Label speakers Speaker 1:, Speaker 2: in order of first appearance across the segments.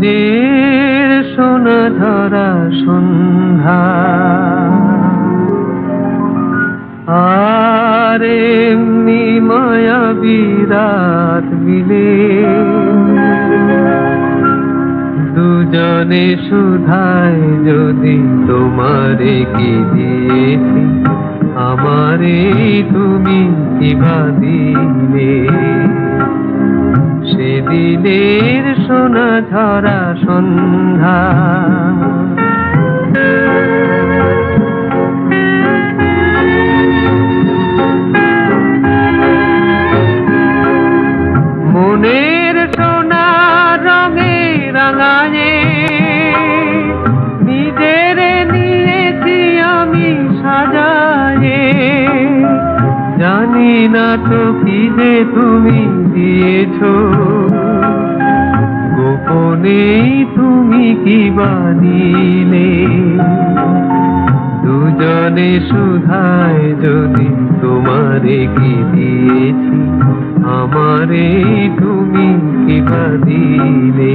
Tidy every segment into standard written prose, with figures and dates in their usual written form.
Speaker 1: সেদিনের সোনা ঝরা সন্ধ্যা আর এমনি মায়াবী রাত মিলে দুজনে সুধায় যদি তোমারে কি দিয়েছি আমারে তুমি কিবা দিলে সেদিনের সোনা ঝরা সন্ধ্যা মনের সোনা রঙে রাঙায়ে নিজের নিয়েছি আমি সাজায়ে জানি না তো কি যে তুমি দিয়েছো গোপনেই তুমি কি বানিলে দুজনে সুধায় যদি তোমারে কি দিয়েছি আমারে তুমি কিবা দিলে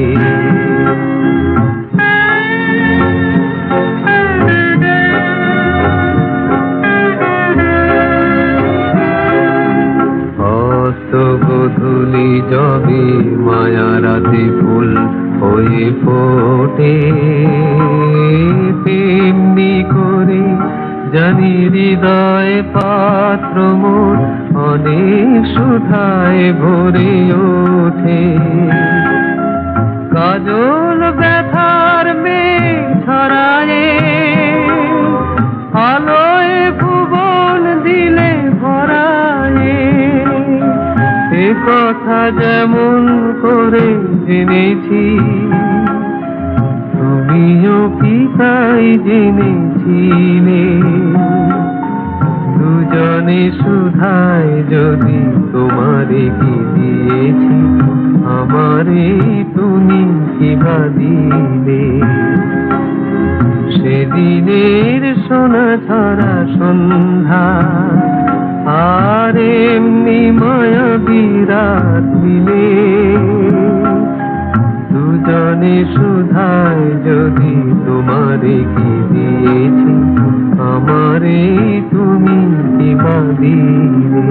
Speaker 1: অস্ত গোধূলি যবে মায়ারাতে ফুল হয়ে ফোটে তেমনি করে জানি হৃদয় পাত্র মোর অনেক সুধায় ভরে ওঠে কাজল ব্যথার মেঘ ছড়ায়ে আলোয় ভুবন দিলে ভরায়ে এ কথা যেমন করে জেনেছি তুমিও কি তাই জেনেছিলে দুজনে সুধায় যদি তোমারে কি দিয়েছি আমারে তুমি কিবা দিলে সেদিনের সোনা ঝরা সন্ধ্যা আর এমনি মায়াবী রাত মিলে দুজনে সুধায় যদি তোমারে কি দিয়েছি আমারে তুমি কিবা দিলে।